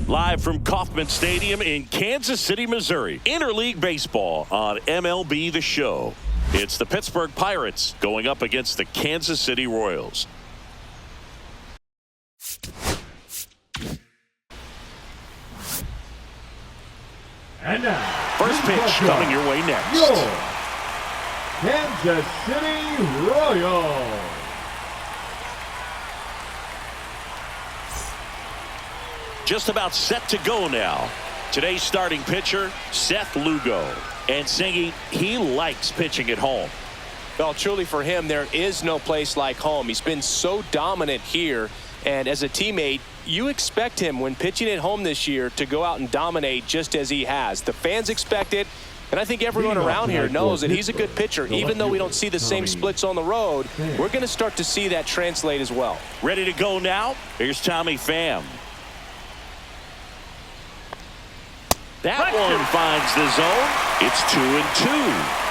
Live from Kauffman Stadium in Kansas City, Missouri. Interleague baseball on MLB The Show. It's the Pittsburgh Pirates going up against the Kansas City Royals. And now, first pitch coming your way next. Your Kansas City Royals. Just about set to go now. Today's starting pitcher, Seth Lugo. And Singy, he likes pitching at home. Well, truly for him, there is no place like home. He's been so dominant here. And as a teammate, you expect him when pitching at home this year to go out and dominate just as he has. The fans expect it. And I think everyone around here knows that he's a good pitcher. Even though we don't see the same splits on the road, we're going to start to see that translate as well. Ready to go now? Here's Tommy Pham. That one finds the zone. It's 2-2.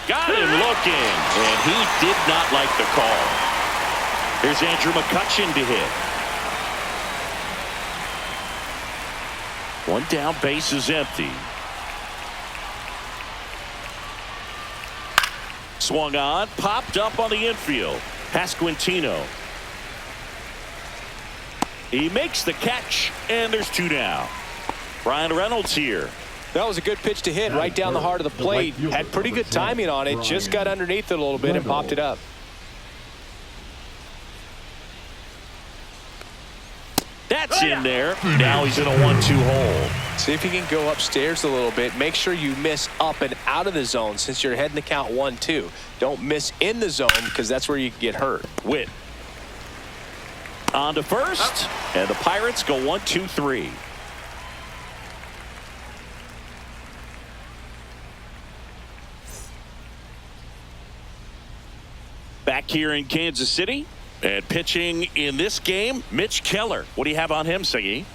Got him looking, and he did not like the call. Here's Andrew McCutchen to hit. One down, base is empty. Swung on, popped up on the infield. Pasquantino. He makes the catch, and there's two down. Brian Reynolds here. That was a good pitch to hit right down the heart of the plate. Had pretty good timing on it. Just got underneath it a little bit and popped it up. That's in there. Now he's in a 1-2 hole. See if you can go upstairs a little bit. Make sure you miss up and out of the zone since you're heading the count 1-2. Don't miss in the zone because that's where you can get hurt. Witt on to first, and the Pirates go 1-2-3. Back here in Kansas City, and pitching in this game, Mitch Keller. What do you have on him, Siggy?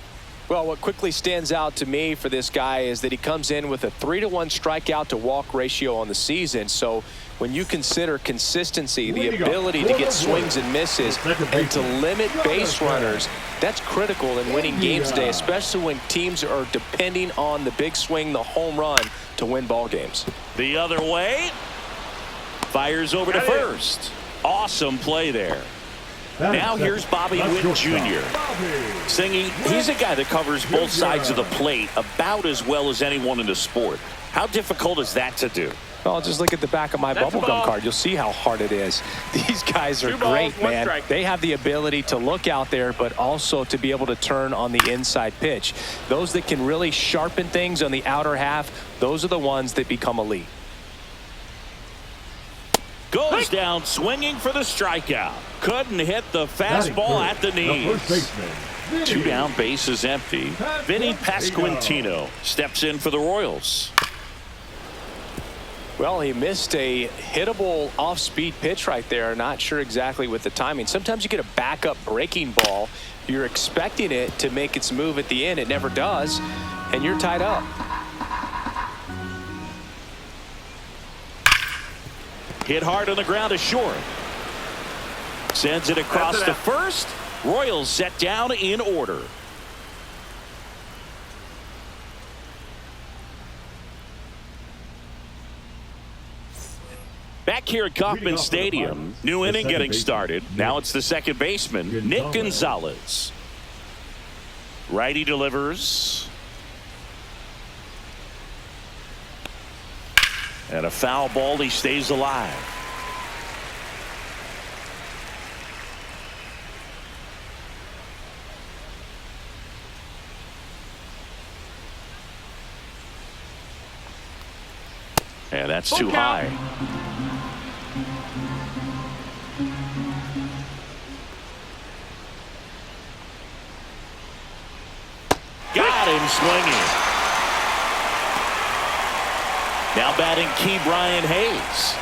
Well, what quickly stands out to me for this guy is that he comes in with a 3-to-1 strikeout to walk ratio on the season. So when you consider consistency, the ability to get swings and misses, and to limit base runners, that's critical in winning games today, especially when teams are depending on the big swing, the home run, to win ball games. The other way. Fires over to first. Awesome play there. Now here's Bobby Witt Jr. Singy, he's a guy that covers both sides of the plate about as well as anyone in the sport. How difficult is that to do? Well, just look at the back of my bubblegum card. You'll see how hard it is. These guys are great, man. They have the ability to look out there, but also to be able to turn on the inside pitch. Those that can really sharpen things on the outer half, those are the ones that become elite. Goes down swinging for the strikeout. Couldn't hit the fastball at the knees. Two down, base is empty. Vinny Pasquantino steps in for the Royals. Well, he missed a hittable off-speed pitch right there. Not sure exactly with the timing. Sometimes you get a backup breaking ball. You're expecting it to make its move at the end. It never does, and you're tied up. Hit hard on the ground to short. Sends it across to first. Royals set down in order. Back here at Kauffman Stadium, new inning getting started. Now it's the second baseman, Nick Gonzalez. Righty delivers. And a foul ball, he stays alive. And that's too high. Got him swinging. Now batting Key Brian Hayes.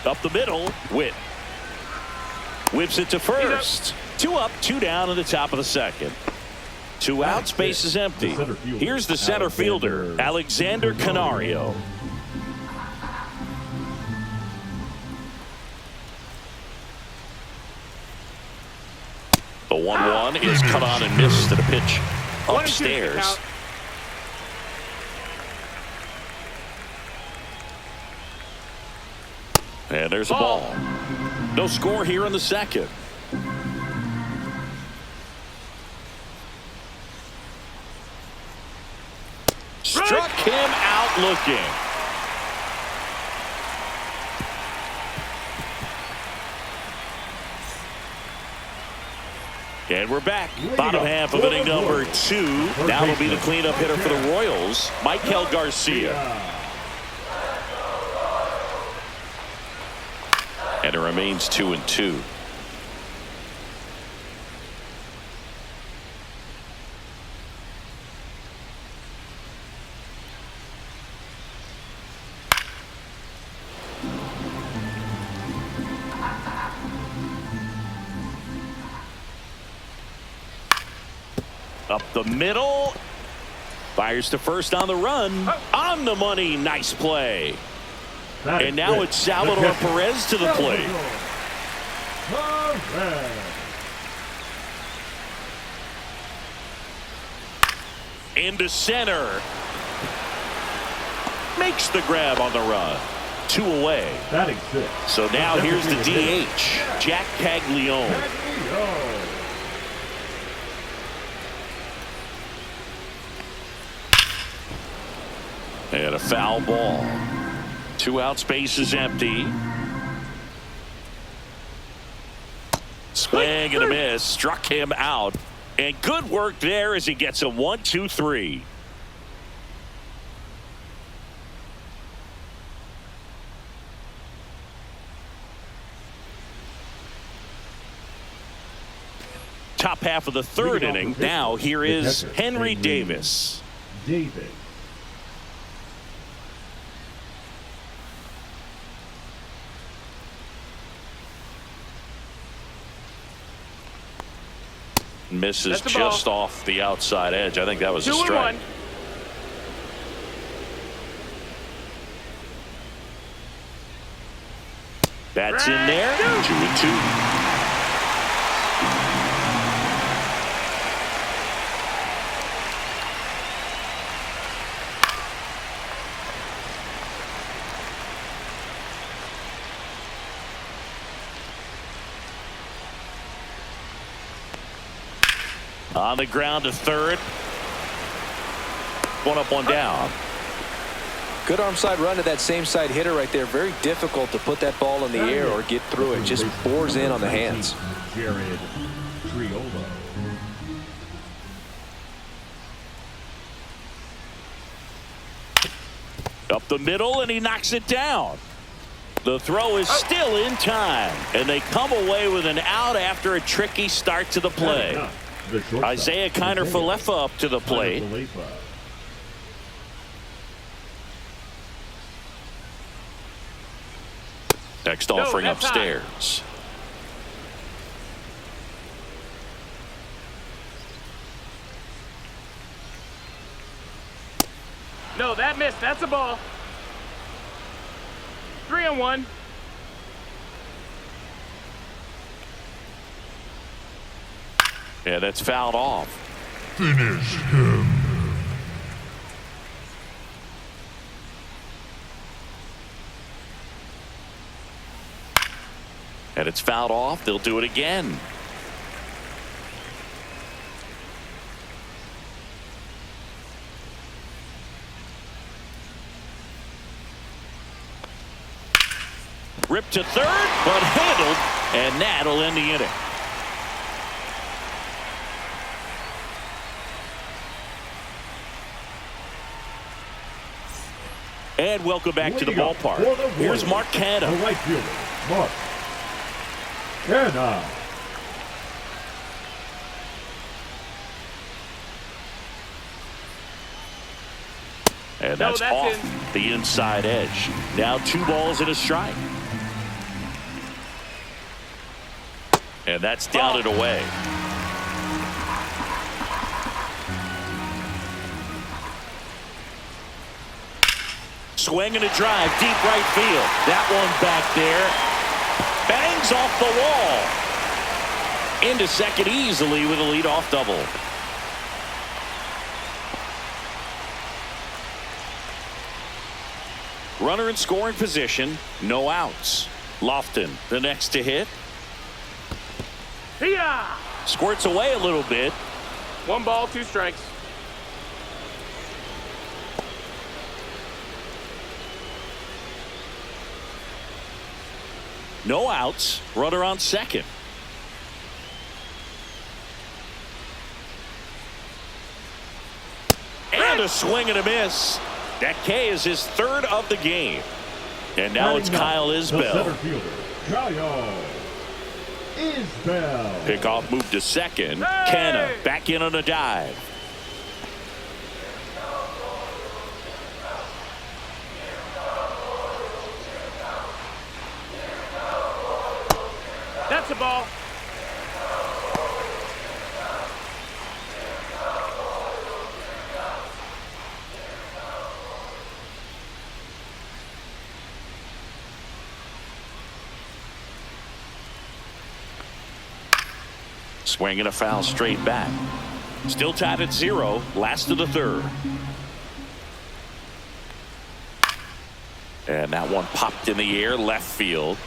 Up the middle, Witt. Whips it to first. Two up, two down in the top of the second. Two out, space is empty. Here's the center fielder, Alexander Canario. The 1-1 is cut on and missed to the pitch upstairs. And there's a ball. No score here in the second. Struck him out looking. And we're back. Bottom half of inning number 2. Now will be the cleanup hitter for the Royals, Michael Garcia. And it remains 2-2. Up the middle. Fires to first on the run. On the money. Nice play. And now it's Salvador Perez to the plate. Into center. Makes the grab on the run. 2 away. So now here's the DH, Jack Caglione. And a foul ball. 2 out, space is empty. Swing and a miss. Struck him out. And good work there as he gets a 1-2-3. Top half of the third inning. Now here is Henry Davis. Misses just off the outside edge. I think that was a strike. That's in there. 2-2. On the ground to third. 1 up, 1 down. Good arm side run to that same side hitter right there. Very difficult to put that ball in the air or get through it. Just bores in on the hands. Up the middle, and he knocks it down. The throw is still in time, and they come away with an out after a tricky start to the play. Isaiah Kiner-Falefa up to the plate. Next offering upstairs. No, that missed. That's a ball. 3-1. Yeah, that's fouled off. Finish him. And it's fouled off. They'll do it again. Ripped to third, but handled, and that'll end the inning. And welcome back to the ballpark. Here's Mark Canha. The right fielder, Mark Canha. And that's off the inside edge. Now 2 balls and a strike. And that's down and away. swing and a drive deep right field. That one back there. Bangs off the wall. Into second easily with a leadoff double. Runner in scoring position. No outs. Lofton, the next to hit. Yeah. Squirts away a little bit. 1 ball, 2 strikes. No outs. Runner on second. And a swing and a miss. That K is his 3rd of the game. And now it's Kyle Isbell. The center fielder, Kyle Isbell. Pickoff move to second. Hey! Canna back in on a dive. That's a ball. Swing and a foul straight back. Still tied at 0. Last of the 3rd. And that one popped in the air left field.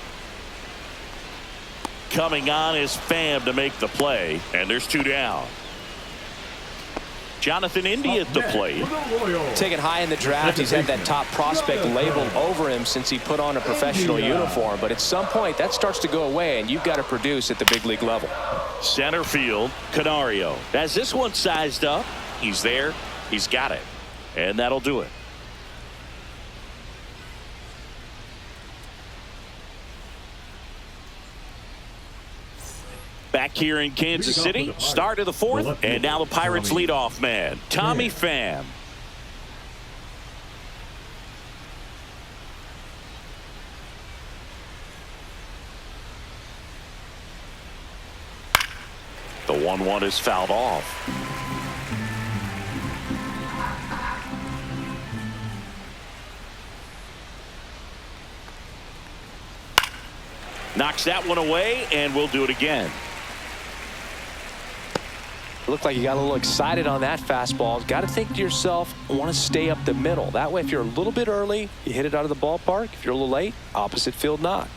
Coming on is Pham to make the play. And there's 2 down. Jonathan Indy at the plate. Taken high in the draft, he's had that top prospect labeled over him since he put on a professional uniform. But at some point, that starts to go away, and you've got to produce at the big league level. Center field, Canario. As this one sized up, he's there, he's got it. And that'll do it. Back here in Kansas City, start of the 4th, and now the Pirates leadoff man, Tommy Pham. The 1-1 is fouled off. Knocks that one away, and we'll do it again. Looked like you got a little excited on that fastball. Got to think to yourself, I want to stay up the middle. That way, if you're a little bit early, you hit it out of the ballpark. If you're a little late, opposite field knock.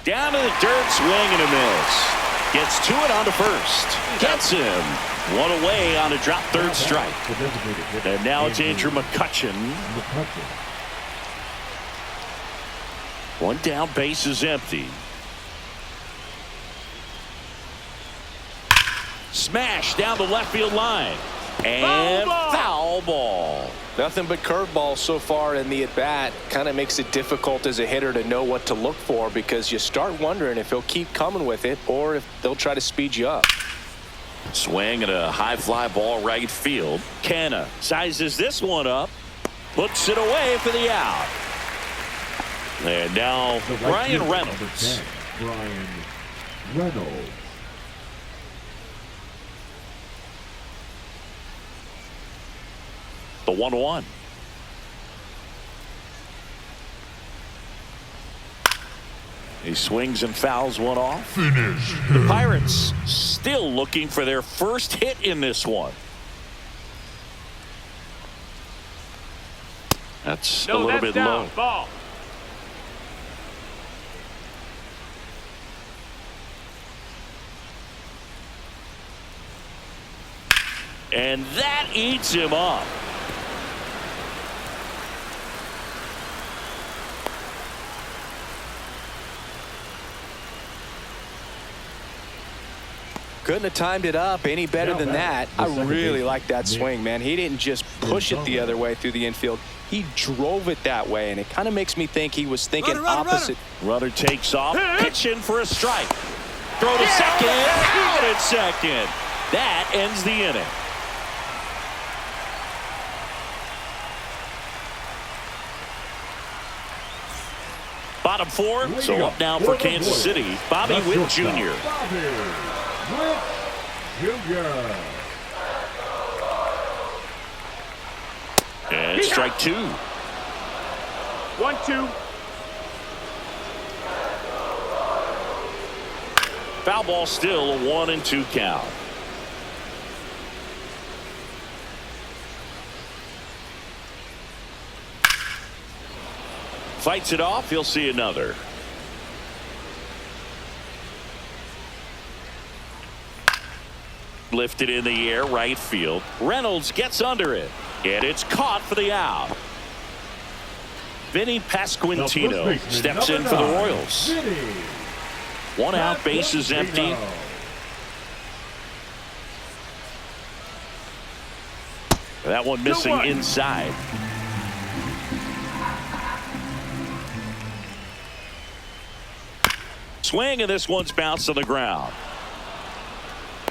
Down to the dirt, swing and a miss. Gets to it on to first. Gets him. One away on a drop 3rd strike. And now it's Andrew McCutchen. One down, base is empty. Smash down the left field line. And foul ball. Nothing but curveballs so far in the at-bat. Kind of makes it difficult as a hitter to know what to look for, because you start wondering if he'll keep coming with it or if they'll try to speed you up. Swing and a high fly ball right field. Canna sizes this one up. Puts it away for the out. And now Brian Reynolds. Brian Reynolds. The 1-1. He swings and fouls one off. Finish. The Pirates still looking for their first hit in this one. That's a little bit low. Ball. And that eats him up. Couldn't have timed it up any better than that. I really like that swing, man. He didn't just push it the other way through the infield. He drove it that way, and it kind of makes me think he was thinking opposite. Runner takes off, pitching for a strike. Throw to second, out at second. That ends the inning. Bottom four, so up now for Kansas City, Bobby Witt Jr. Bobby Witt Jr. And strike two. 1-2. Foul ball still, a 1-2 count. Fights it off, he'll see another. Lifted in the air, right field. Reynolds gets under it, and it's caught for the out. Vinny Pasquantino steps in for the Royals. One out, base is empty. That one missing inside. Swing, and this one's bounced to the ground.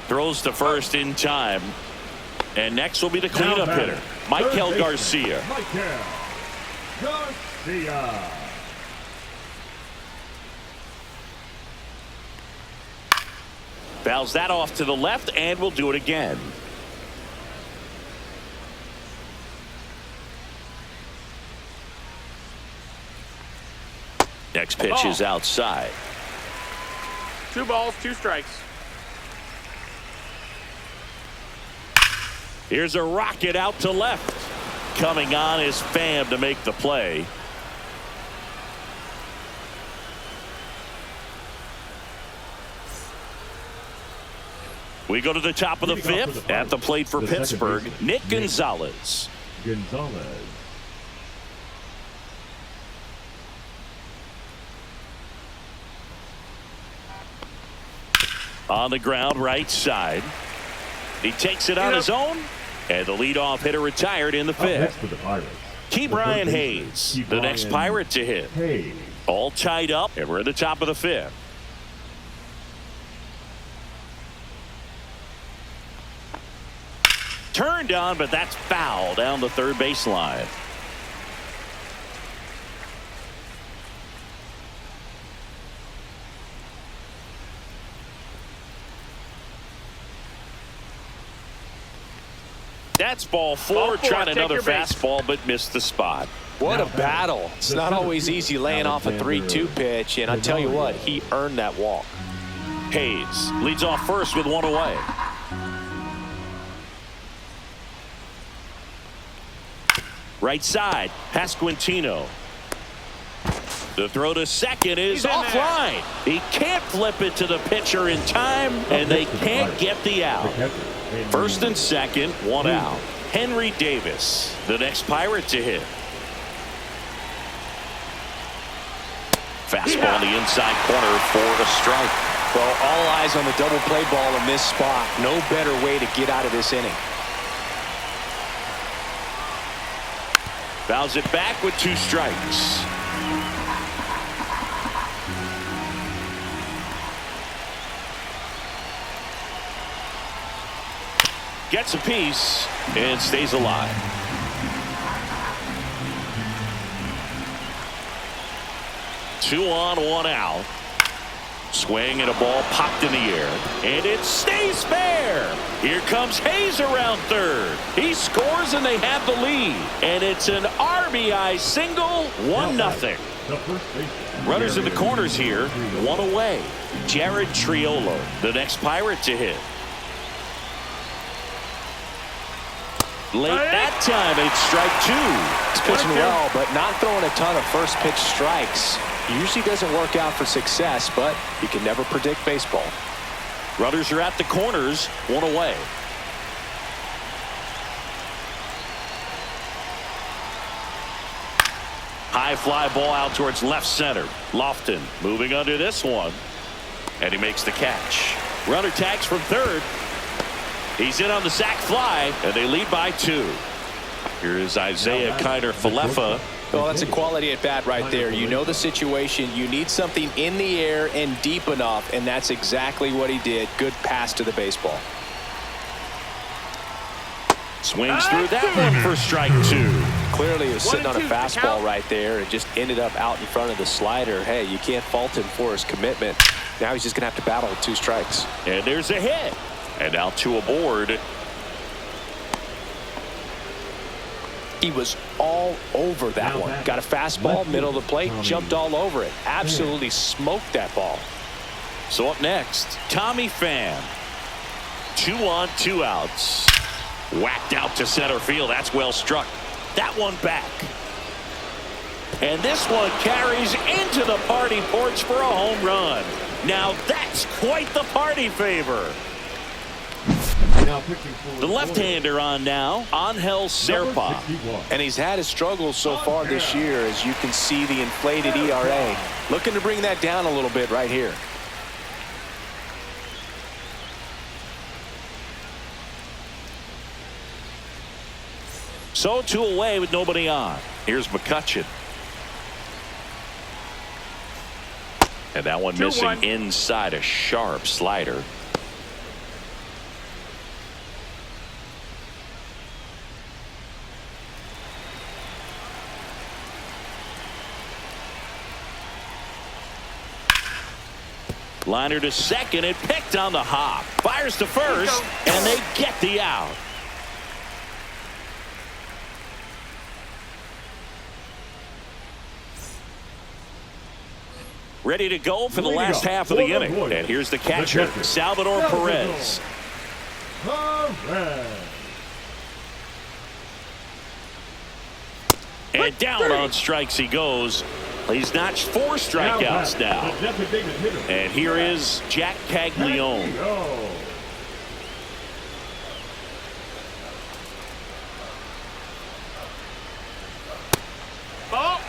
Throws to first in time. And next will be the cleanup hitter, Michael Garcia. Michael Garcia. Fouls that off to the left, and we'll do it again. Next pitch is outside. 2 balls, 2 strikes. Here's a rocket out to left. Coming on is Pham to make the play. We go to the top of the fifth. At the plate for Pittsburgh, Nick Gonzalez. On the ground, right side. He takes it on his own, and the leadoff hitter retired in the fifth. Key Brian Hayes, the next Pirate to hit. All tied up, and we're at the top of the fifth. Turned on, but that's foul down the third baseline. That's ball four. Trying another fastball, but missed the spot. What a battle. It's not always easy laying off a 3-2 pitch, and I tell you what, he earned that walk. Hayes leads off first with one away. Right side, Pasquantino. The throw to second is offline. He can't flip it to the pitcher in time, and they can't get the out. First and second, one out. Henry Davis, the next Pirate to hit. Fastball on the inside corner for a strike. Well, all eyes on the double play ball in this spot. No better way to get out of this inning. Fouls it back with 2 strikes. Gets a piece and stays alive. Two on, one out. Swing and a ball popped in the air, and it stays fair. Here comes Hayes around third. He scores, and they have the lead. And it's an RBI single, 1-0. Runners in the corners here, one away. Jared Triolo, the next Pirate to hit. Late that time, it's strike 2. He's pitching well, but not throwing a ton of first pitch strikes. Usually doesn't work out for success, but you can never predict baseball. Runners are at the corners, one away. High fly ball out towards left center. Lofton moving under this one, and he makes the catch. Runner tags from third. He's in on the sac fly, and they lead by 2. Here is Isaiah Kiner-Falefa. Well, that's a quality at bat right there. You know the situation. You need something in the air and deep enough, and that's exactly what he did. Good pass to the baseball. Swings through that one for strike 2. Clearly he was sitting on a 1-2 the fastball count. right there and just ended up out in front of the slider. Hey, you can't fault him for his commitment. Now he's just going to have to battle with 2 strikes. And there's a hit. And now 2 aboard. He was all over that one. Got a fastball, middle of the plate, jumped all over it. Absolutely smoked that ball. So up next, Tommy Pham. 2 on, 2 outs. Whacked out to center field. That's well struck. That one back. And this one carries into the party porch for a home run. Now that's quite the party favor. The left-hander on now, Angel Serpa. And he's had his struggles so far this year, as you can see the inflated ERA. Looking to bring that down a little bit right here. So 2 away with nobody on. Here's McCutchen. And that one missing 2-1. inside, a sharp slider. Liner to second and picked on the hop. Fires to first, and they get the out. Ready to go for the last half of the inning. And here's the catcher, Salvador Perez. And down on strikes he goes. He's notched 4 strikeouts now. And here is Jack Caglione. Ball.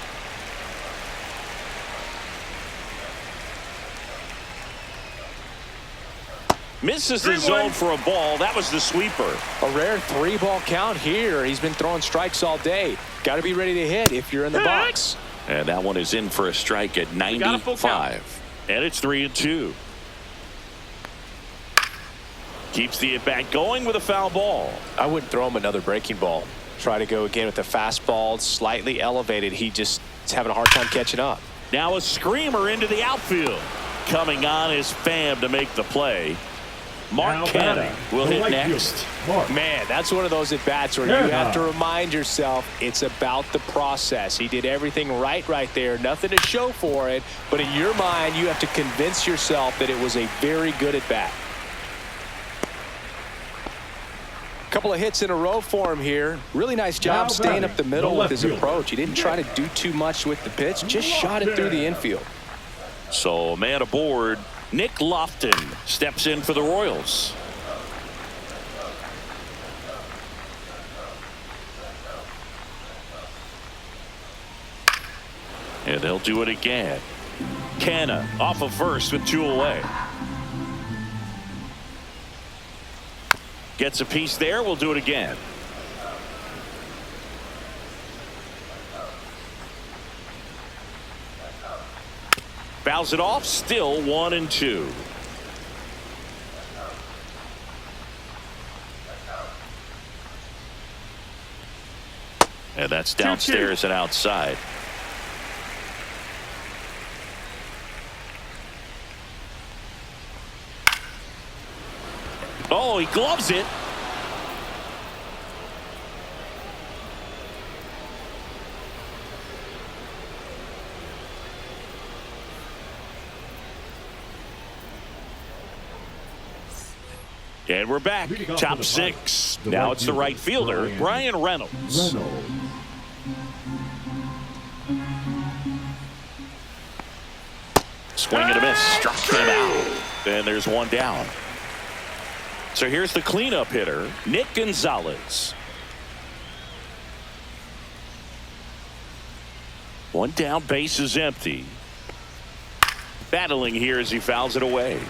Misses the zone for a ball. That was the sweeper. A rare 3-ball count here. He's been throwing strikes all day. Got to be ready to hit if you're in the box. And that one is in for a strike at got a full count. 95. And it's 3-2. Keeps the at-bat going with a foul ball. I wouldn't throw him another breaking ball. Try to go again with the fastball, slightly elevated. He just is having a hard time catching up. Now a screamer into the outfield. Coming on is Pham to make the play. Mark Canha will hit next. Man, that's one of those at-bats where you have to remind yourself it's about the process. He did everything right there. Nothing to show for it. But in your mind, you have to convince yourself that it was a very good at-bat. Couple of hits in a row for him here. Really nice job staying up the middle with his approach. He didn't try to do too much with the pitch. Just shot it through the infield. So a man aboard. Nick Lofton steps in for the Royals. And they'll do it again. Canha off of first with 2 away. Gets a piece there. We'll do it again. Fouls it off. Still 1-2. And that's downstairs and outside. Oh, he gloves it. And we're back. Top 6. Now it's the right fielder, Brian Reynolds. Swing and a miss. Struck him out. And there's one down. So here's the cleanup hitter, Nick Gonzalez. One down, base is empty. Battling here as he fouls it away.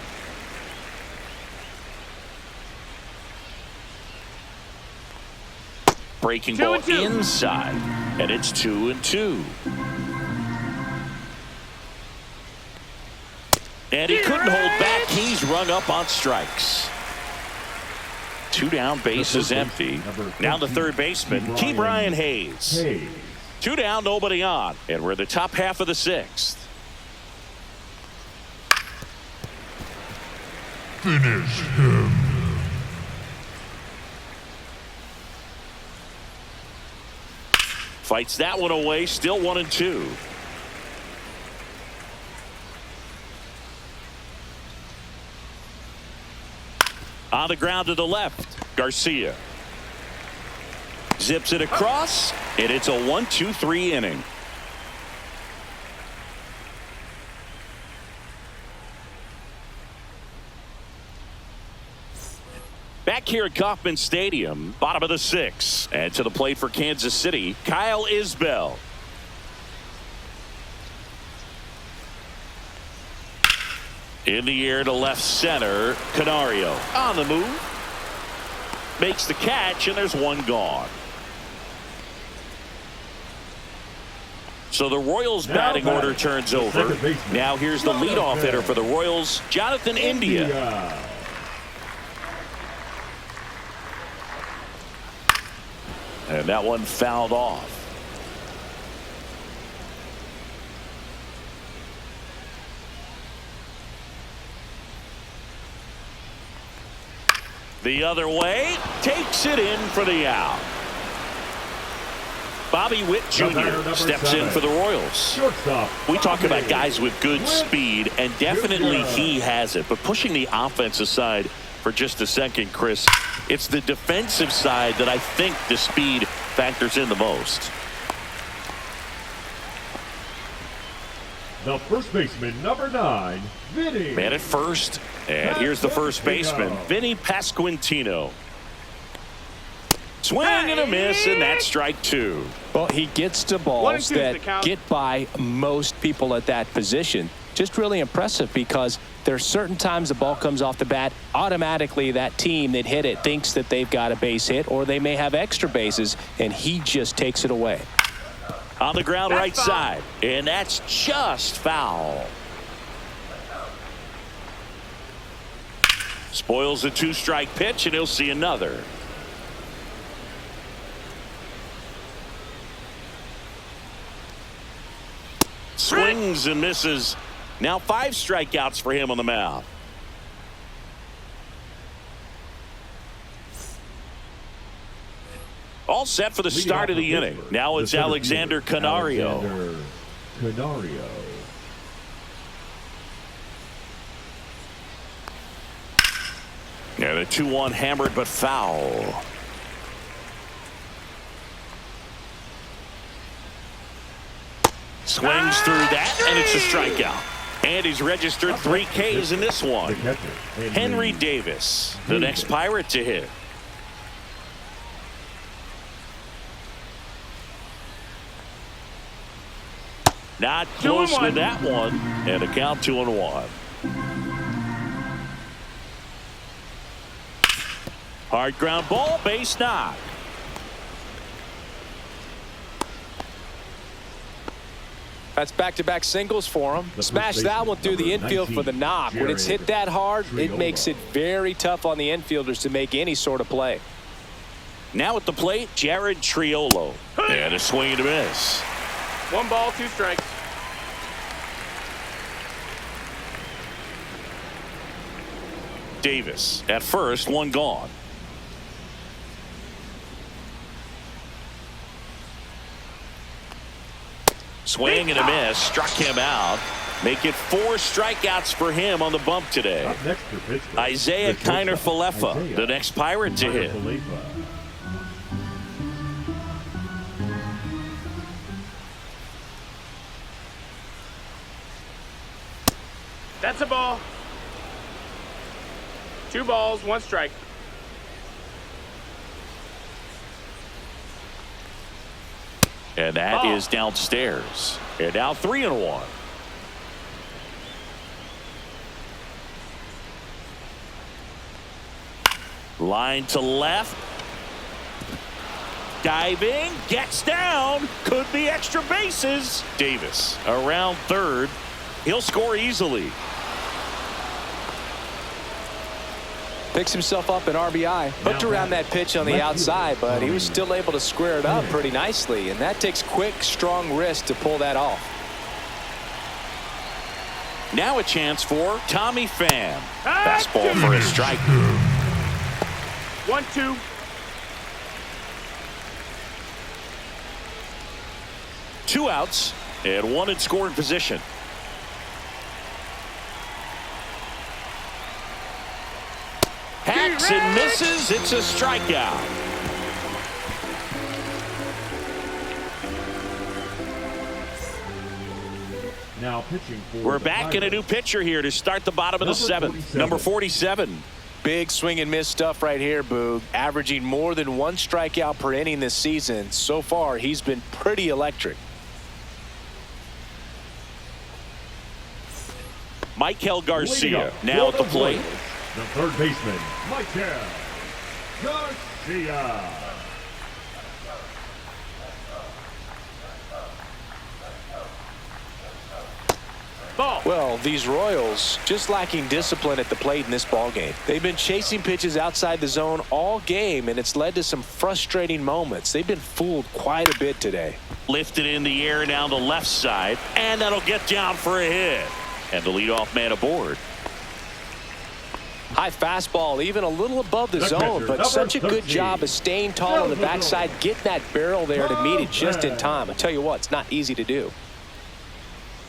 Breaking ball inside, and it's 2-2. And he couldn't hold back. He's rung up on strikes. 2 down, base is empty. Now the third baseman, Ke'Bryan Hayes. 2 down, nobody on. And we're in the top half of the 6th. Finish him. Fights that one away, still 1-2. On the ground to the left, Garcia. Zips it across, and it's a 1-2-3 inning. Back here at Kauffman Stadium, bottom of the 6th. And to the plate for Kansas City, Kyle Isbell. In the air to left center, Canario on the move. Makes the catch, and there's one gone. So the Royals batting order turns over. Now here's the leadoff hitter for the Royals, Jonathan India. And that one fouled off. The other way, takes it in for the out. Bobby Witt Jr. steps in for the Royals. We talk about guys with good speed, and definitely he has it. But pushing the offense aside for just a second, Chris, it's the defensive side that I think the speed factors in the most. The first baseman, number 9, Vinny. Man at first, and here's the first baseman, Vinny Pasquantino. Swing and a miss, and that's strike 2. Well, he gets to balls that get by most people at that position. Just really impressive because there are certain times the ball comes off the bat, automatically that team that hit it thinks that they've got a base hit, or they may have extra bases, and he just takes it away. On the ground, right side, and that's just foul. Spoils the 2-strike pitch, and he'll see another. Swings and misses. Now 5 strikeouts for him on the mound. All set for the start of the inning. Now it's Alexander Canario. And a 2-1 hammered but foul. Swings through that, and it's a strikeout. And he's registered 3 Ks in this one. Henry Davis, the next Pirate to hit. Not close with that one, and a count 2-1. Hard ground ball, base knock. That's back-to-back singles for him. Smash that one through the infield for the knock. When it's hit that hard, it makes it very tough on the infielders to make any sort of play. Now at the plate, Jared Triolo. And a swing and a miss. 1 ball, 2 strikes. Davis at first, 1 gone. Swing and a miss, struck him out. Make it 4 strikeouts for him on the bump today. Isaiah Kiner-Falefa, the next Pirate to hit. That's a ball. 2 balls, 1 strike. And that is downstairs. And now 3-1. Line to left. Diving, gets down, could be extra bases. Davis around third. He'll score easily. Picks himself up an RBI. Hooked around that pitch on the outside, but he was still able to square it up pretty nicely. And that takes quick, strong wrist to pull that off. Now a chance for Tommy Pham. Fastball for a strike. 1-2. Two outs and one in scoring position. Hacks and misses. It's a strikeout. Now pitching for We're back in a new pitcher here to start the bottom of the seventh. Number 47. Big swing and miss stuff right here, Boog. Averaging more than one strikeout per inning this season. So far, he's been pretty electric. Michael Garcia now at the plate. The third baseman, Michael Garcia. Ball. Well, these Royals just lacking discipline at the plate in this ballgame. They've been chasing pitches outside the zone all game, and it's led to some frustrating moments. They've been fooled quite a bit today. Lifted in the air down the left side, and that'll get down for a hit. And the leadoff man aboard. High fastball, even a little above the zone, but such a good job of staying tall on the backside, getting that barrel there to meet it just in time. I tell you what, it's not easy to do.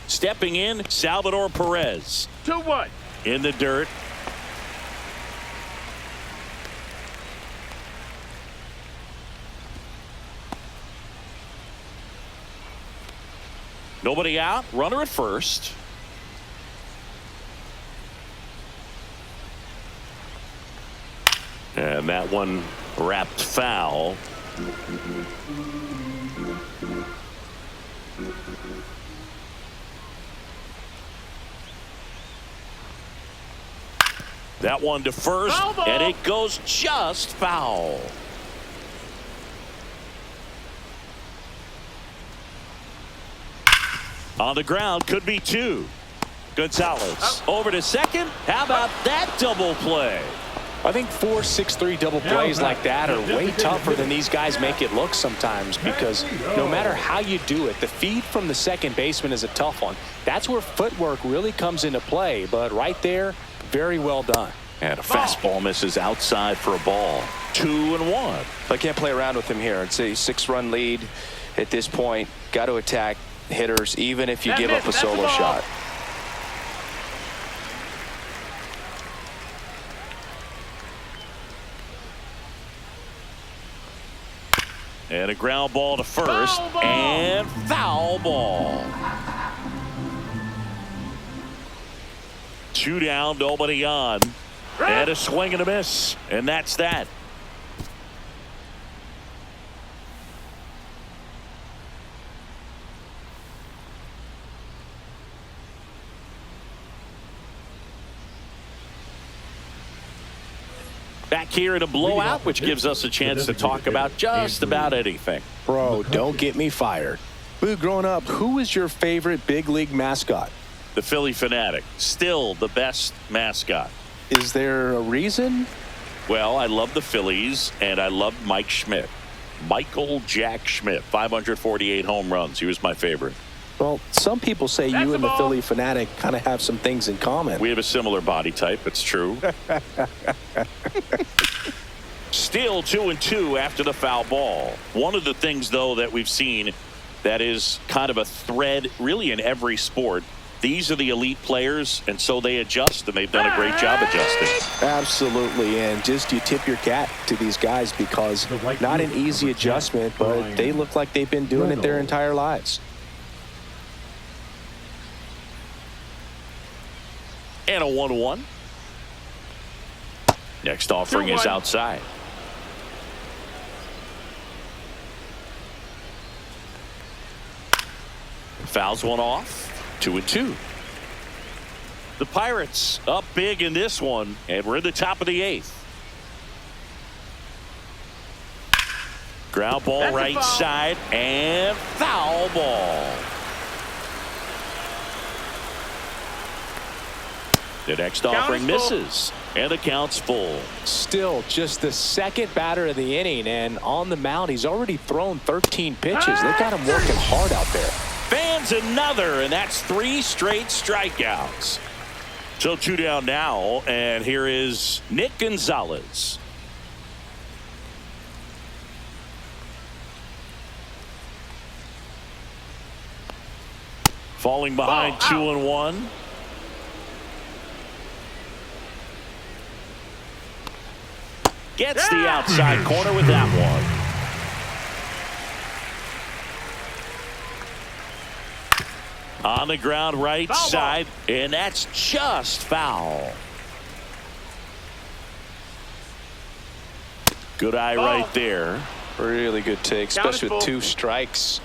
Stepping in, Salvador Perez. 2-1. In the dirt. Nobody out. Runner at first. And that one wrapped foul. That one to first, and it goes just foul. On the ground, could be two. Gonzalez over to second. How about that double play? I think 4-6-3 double plays like that are way tougher than these guys make it look sometimes, because no matter how you do it, the feed from the second baseman is a tough one. That's where footwork really comes into play, but right there, very well done. And a fastball misses outside for a ball. 2-1. I can't play around with him here. It's a 6-run lead at this point. Got to attack hitters, even if you give up a solo shot. And a ground ball to first, and foul ball. 2 down, nobody on. And a swing and a miss, and that's that. Back here in a blowout, which gives us a chance to talk about just about anything. Bro, don't get me fired. Boo, growing up, who was your favorite big league mascot? The Philly Fanatic, still the best mascot. Is there a reason? Well, I love the Phillies, and I love Mike Schmidt. Michael Jack Schmidt, 548 home runs. He was my favorite. Well, some people say you and the Philly Fanatic kind of have some things in common. We have a similar body type. It's true. Still 2-2 after the foul ball. One of the things, though, that we've seen that is kind of a thread really in every sport. These are the elite players, and so they adjust, and they've done a great job adjusting. Absolutely, and just you tip your cap to these guys, because not an easy adjustment, but they look like they've been doing it their entire lives. And a 1-1. Next offering is outside. Fouls one off. 2-2. The Pirates up big in this one, and we're in the top of the 8th. Ground ball right side, and foul ball. The next offering misses. And the count's full. Still just the second batter of the inning, and on the mound he's already thrown 13 pitches. They got him working hard out there. Fans another, and that's 3 straight strikeouts. So 2 down now, and here is Nick Gonzalez. Falling behind 2-1. Gets the outside corner with that one. On the ground right side, and that's just foul. Good eye right there. Really good take, especially with 2 strikes.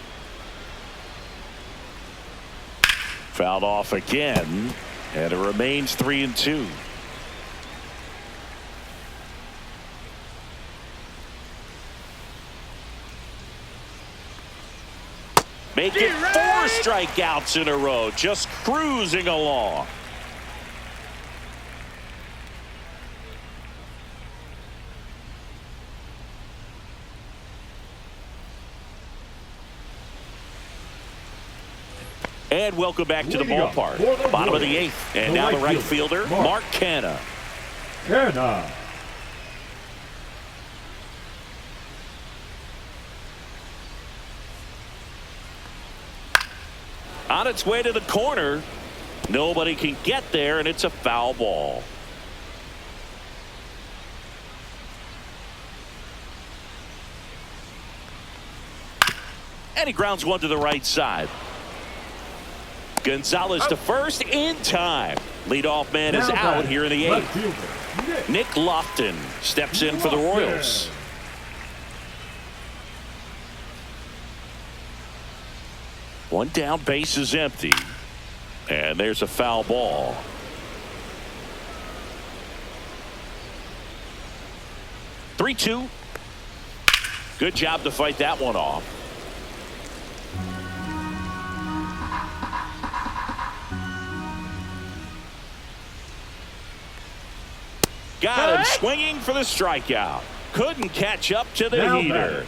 Fouled off again, and it remains 3-2. Make it 4 strikeouts in a row, just cruising along. And welcome back to the ballpark. Bottom of the 8th. And now the right fielder, Mark Canha. On its way to the corner. Nobody can get there, and it's a foul ball. And he grounds one to the right side. Gonzalez to first in time. Leadoff man is out here in the 8th. Nick Lofton steps in for the Royals. One down, base is empty. And there's a foul ball. "3-2. Good job to fight that one off. Got him swinging for the strikeout. Couldn't catch up to the heater.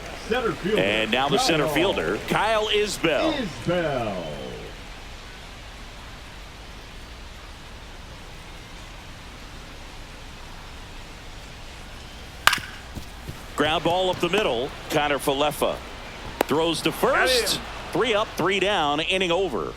And now the center fielder, Kyle Isbell. Ground ball up the middle. Connor Falefa throws to first. 3 up, 3 down, inning over.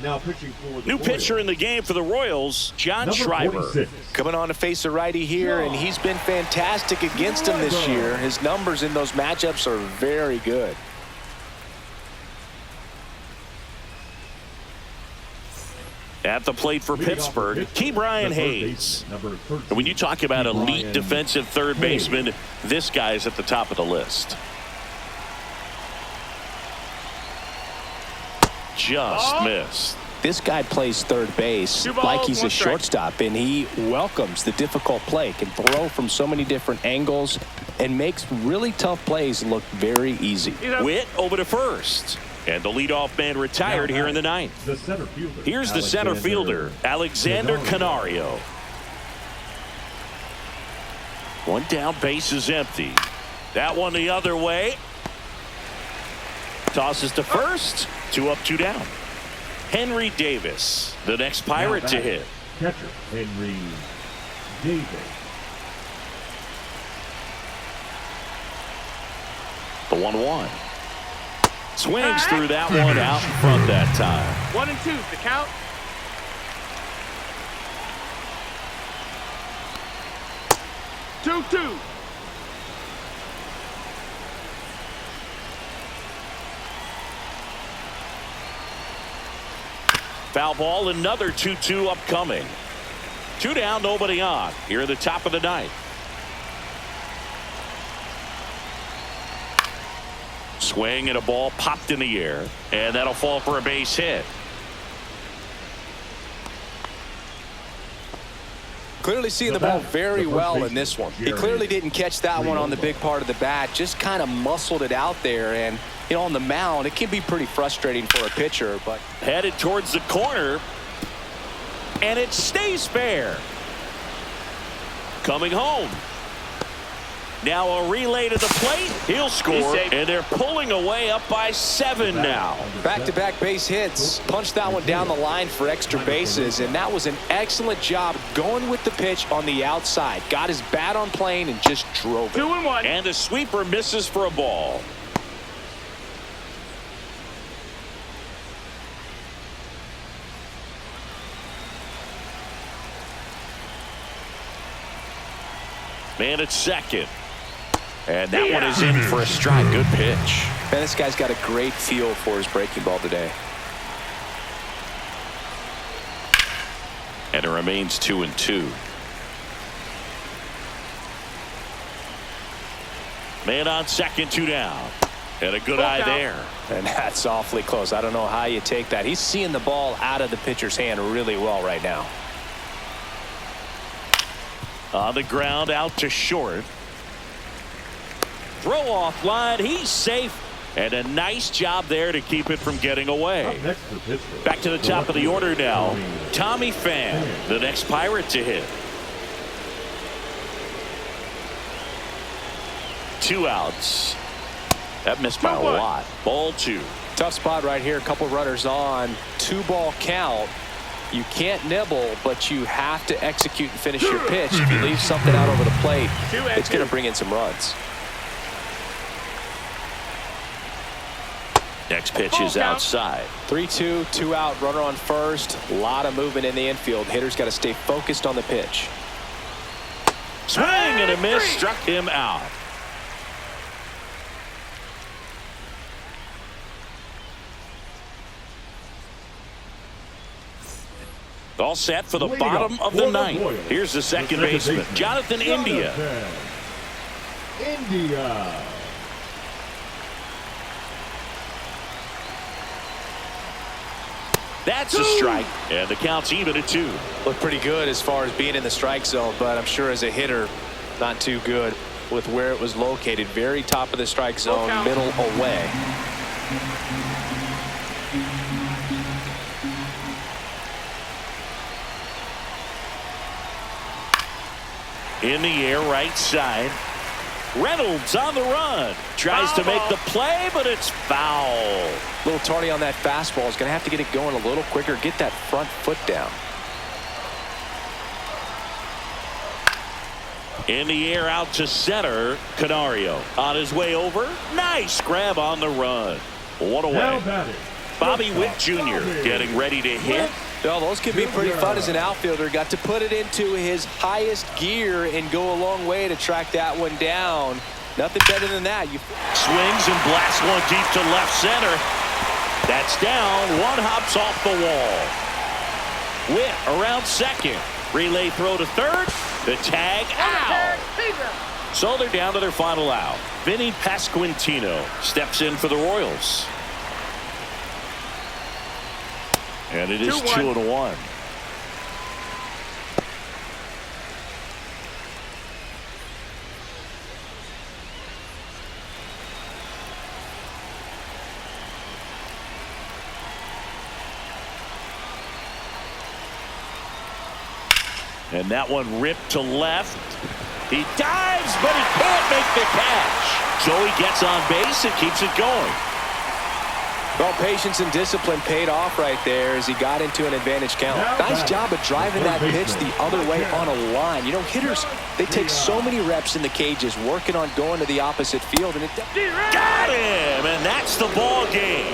Now pitching for the New Royals. pitcher in the game for the Royals, John Schreiber. 46. Coming on to face a righty here, and he's been fantastic against him this year. His numbers in those matchups are very good. At the plate for Pittsburgh, Ke'Bryan Hayes. And when you talk about elite defensive third baseman, this guy's at the top of the list. Just missed. This guy plays third base like he's a shortstop, and he welcomes the difficult play, can throw from so many different angles, and makes really tough plays look very easy. Witt over to first. And the leadoff man retired here in the 9th. Here's the center fielder, Alexander Canario. One down, base is empty. That one the other way. Tosses to first. 2 up, 2 down. Henry Davis, the next Pirate to hit. Catcher Henry Davis. The 1-1. Swings through that one out in front that time. 1-2, the count. Two. Foul ball, another 2-2 upcoming. 2 down, nobody on. Here at the top of the 9th. Swing and a ball popped in the air, and that'll fall for a base hit. Clearly seeing the ball very well in this one. He clearly didn't catch that one on the big part of the bat. Just kind of muscled it out there. And, you know, on the mound, it can be pretty frustrating for a pitcher. But headed towards the corner. And it stays fair. Coming home. Now a relay to the plate. He'll score. And they're pulling away up by 7 now. Back-to-back base hits. Punched that one down the line for extra bases. And that was an excellent job going with the pitch on the outside. Got his bat on plane and just drove it. 2-1. And the sweeper misses for a ball. Man at second. And that one is in for a strike. Good pitch. Man, this guy's got a great feel for his breaking ball today. And it remains 2-2. Man on second, 2 down. And a good eye there. And that's awfully close. I don't know how you take that. He's seeing the ball out of the pitcher's hand really well right now. On the ground, out to short. Throw off line. He's safe. And a nice job there to keep it from getting away. Back to the top of the order now. Tommy Pham, the next Pirate to hit. 2 outs. That missed by a lot. Ball 2. Tough spot right here. A couple runners on. 2-ball count. You can't nibble, but you have to execute and finish your pitch. If you leave something out over the plate, it's going to bring in some runs. Next pitch is outside. 3-2, 2 out, runner on first. A lot of movement in the infield. Hitter's got to stay focused on the pitch. Swing and a miss, struck him out. All set for the bottom of the 9th. Here's the second baseman, Jonathan India. That's a strike, and the count's even at 2. Looked pretty good as far as being in the strike zone, but I'm sure as a hitter, not too good with where it was located. Very top of the strike zone, middle away. In the air, right side. Reynolds on the run. Tries to make the play, but it's foul. A little tardy on that fastball. Is going to have to get it going a little quicker. Get that front foot down. In the air, out to center. Canario on his way over. Nice grab on the run. 1 away. Bobby Witt Jr. getting ready to hit. Well, those can be pretty fun as an outfielder. Got to put it into his highest gear and go a long way to track that one down. Nothing better than that. Swings and blasts one deep to left center. That's down. One hops off the wall. Witt around second. Relay throw to third. The tag out. So they're down to their final out. Vinny Pasquantino steps in for the Royals. And it is 2-1. And that one ripped to left. He dives, but he can't make the catch. So he gets on base and keeps it going. Well, patience and discipline paid off right there as he got into an advantage count. Nice job of driving that pitch the other way on a line. You know, hitters, they take so many reps in the cages working on going to the opposite field. And it got him, and that's the ball game.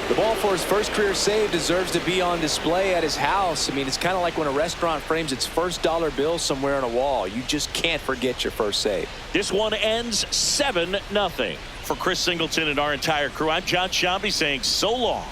The ball for his first career save deserves to be on display at his house. I mean, it's kind of like when a restaurant frames its first dollar bill somewhere on a wall. You just can't forget your first save. This one ends 7-0. For Chris Singleton and our entire crew, I'm John Shambi saying so long.